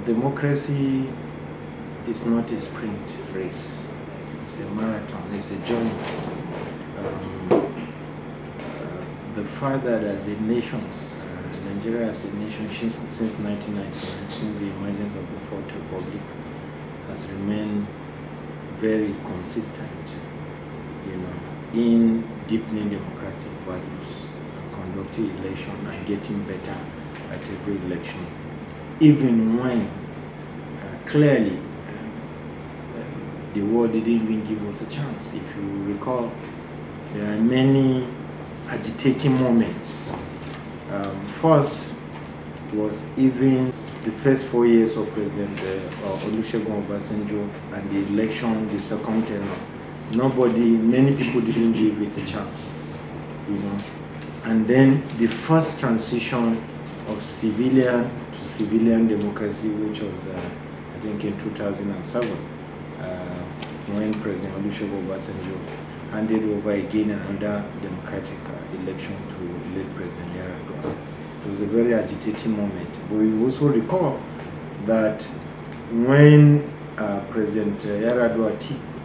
democracy is not a sprint race. It's a marathon. It's a journey. The fact that as a nation, Nigeria as a nation since 1999, since the emergence of the Fourth Republic, has remained very consistent, in deepening democratic values, conducting election and getting better at every election, even when clearly the world didn't even give us a chance. If you recall, there are many agitating moments. First was even the first 4 years of President Olusegun Obasanjo and the election, the second tenure. Many people didn't give it a chance, And then the first transition of civilian to civilian democracy, which was, I think, in 2007, when President Olusegun Obasanjo handed over again another democratic election to elect President Yar'Adua. It was a very agitating moment. But we also recall that when President Yar'Adua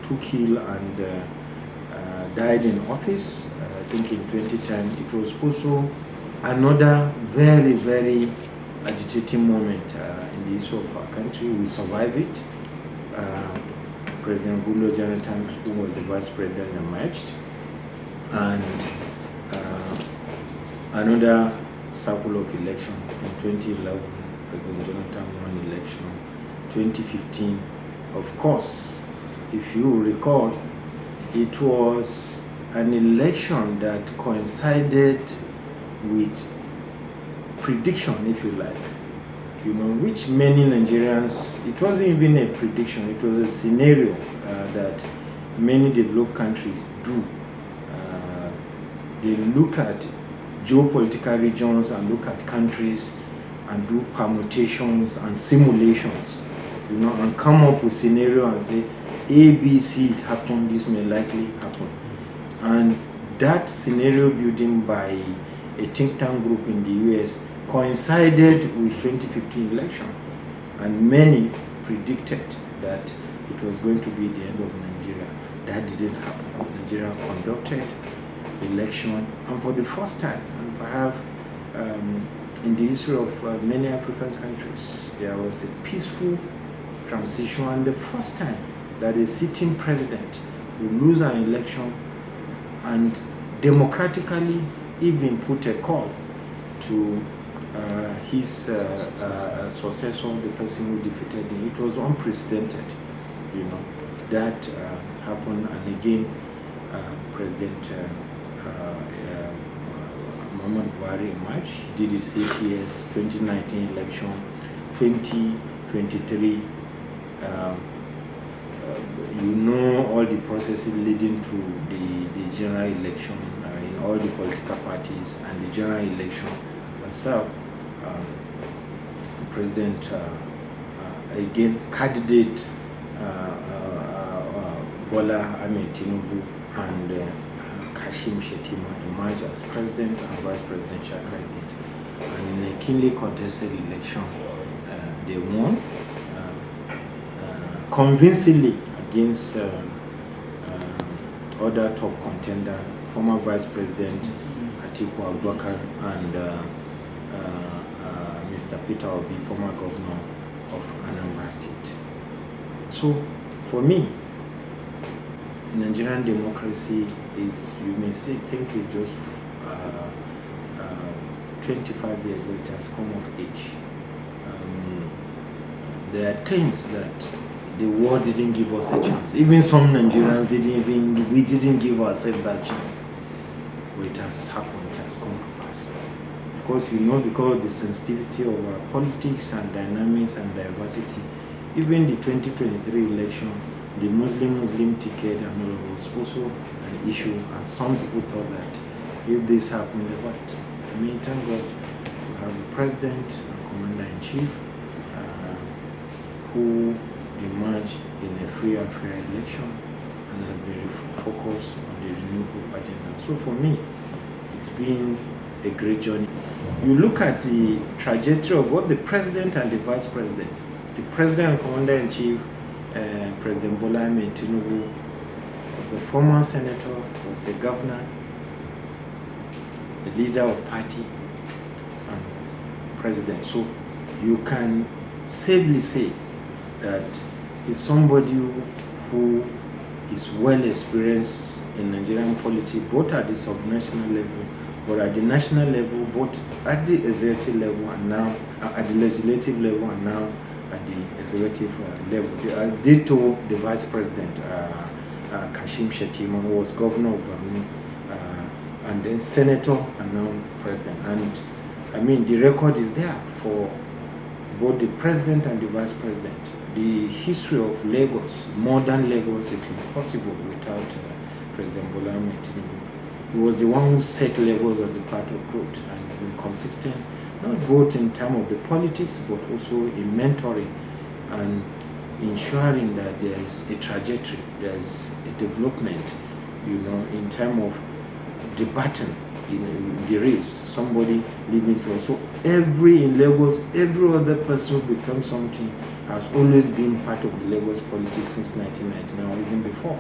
took ill and died in office, I think in 2010, it was also another very, very agitating moment in the history of our country. We survived it. President Goodluck Jonathan, who was the vice president, emerged, and another cycle of election in 2011. President Jonathan won election. 2015, of course, if you recall, it was an election that coincided with prediction, if you like, which many Nigerians, it wasn't even a prediction, it was a scenario that many developed countries do. They look at geopolitical regions and look at countries and do permutations and simulations, and come up with scenario and say, A, B, C, it happened, this may likely happen. And that scenario building by a think tank group in the US coincided with 2015 election, and many predicted that it was going to be the end of Nigeria. That didn't happen. Nigeria conducted election, and for the first time, and perhaps in the history of many African countries, there was a peaceful transition, and the first time that a sitting president will lose an election and democratically even put a call to his successor, the person who defeated him. It was unprecedented, that happened. And again, President Muhammad Buhari emerged, did his 8 years, 2019 election, 2023. All the processes leading to the general election in all the political parties and the general election itself. President, again, candidate Bola Ahmed Tinubu and Kashim Shettima emerged as president and vice presidential candidate. And in a keenly contested election, they won convincingly against other top contender, former Vice President Atiku Abubakar and Mr. Peter Obi, former governor of Anambra State. So, for me, Nigerian democracy is, you may think it's just 25 years ago, it has come of age. There are things that the world didn't give us a chance. Even some Nigerians we didn't give ourselves that chance. But it has happened, it has come to pass. Of course, because of the sensitivity of our politics and dynamics and diversity, even the 2023 election, the Muslim ticket and all of was also an issue, and some people thought that if this happened, what? Thank God we have a president and commander-in-chief who emerged in a free and fair election and has been focused on the renewable agenda. So for me, it's been a great journey. You look at the trajectory of what the president and the vice president, the President and Commander-in-Chief, President Bola Ahmed Tinubu, was a former senator, was a governor, a leader of party, and president. So you can safely say that he's somebody who is well experienced in Nigerian politics, both at the subnational level, but at the national level, both at the executive level and now at the legislative level and now at the executive level. Ditto the Vice President, Kashim Shettima, who was governor of Borno, and then senator and now president. And I mean, the record is there for both the president and the vice president. The history of Lagos, modern Lagos, is impossible without President Bola Ahmed Tinubu. He was the one who set levels on the path of growth and been consistent, not both in terms of the politics, but also in mentoring and ensuring that there is a trajectory, there is a development, in terms of the baton, the race, somebody leading to us. So in Lagos, every other person who becomes something has always been part of the Lagos politics since 1999 or even before,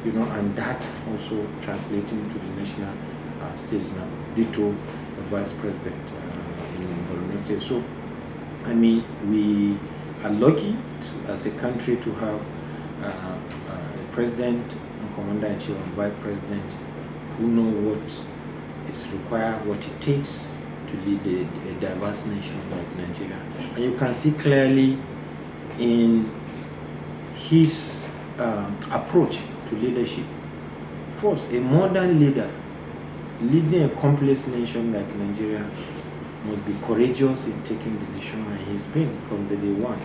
and that also translating to the national stage now. Ditto the vice president in Borno State. So, I mean, we are lucky as a country to have a president and commander-in-chief and vice president who know what is required, what it takes to lead a diverse nation like Nigeria. And you can see clearly in his approach to leadership. First, a modern leader leading a complex nation like Nigeria must be courageous in taking decisions, and he's been from the day one.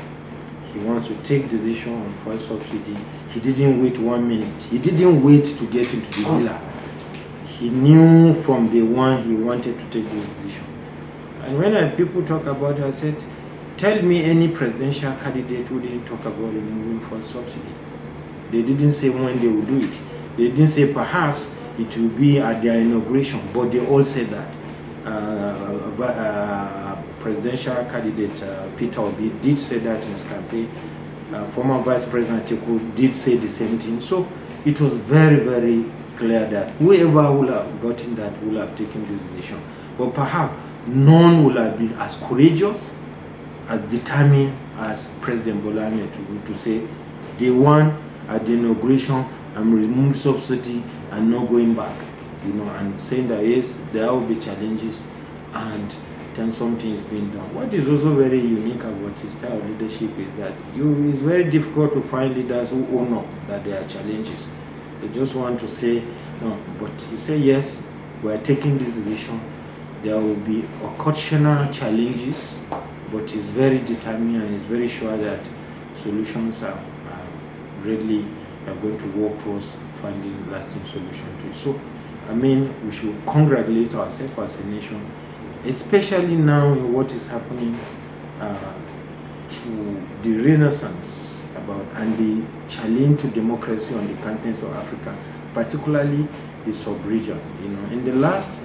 He wants to take decision on fuel subsidy. He didn't wait 1 minute. He didn't wait to get into the villa. He knew from day one he wanted to take this decision. And when people talk about it, I said, tell me any presidential candidate who didn't talk about removing fuel subsidy. They didn't say when they will do it. They didn't say perhaps it will be at their inauguration, but they all said that. Presidential candidate Peter Obi did say that in his campaign. Former Vice President Atiku did say the same thing. So it was very, very clear that whoever would have gotten that would have taken this decision. But perhaps none would have been as courageous, as determined as President Bola Ahmed to say, day one at the inauguration, I'm removing subsidy and not going back, and saying that yes, there will be challenges and then something is being done. What is also very unique about his style of leadership is that it's very difficult to find leaders who own up that there are challenges. They just want to say no, but you say yes, we are taking this decision. There will be occasional challenges, but he's very determined and is very sure that solutions are going to work towards finding lasting solution to it. So, I mean, we should congratulate ourselves as a nation, especially now in what is happening to the renaissance and the challenge to democracy on the continent of Africa, particularly the sub-region. In the last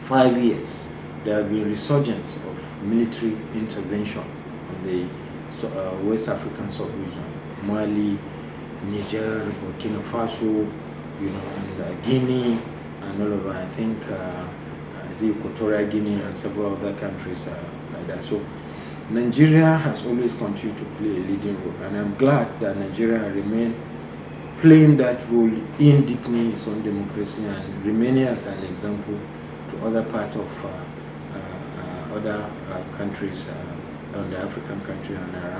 5 years, there have been resurgence of military intervention on the West African sub-region, Mali, Niger, Burkina Faso, and Guinea, and all over. I think Equatorial Guinea and several other countries like that. So Nigeria has always continued to play a leading role, and I'm glad that Nigeria remain playing that role in deepening its own democracy and remaining as an example to other parts of other countries, on the African country and around.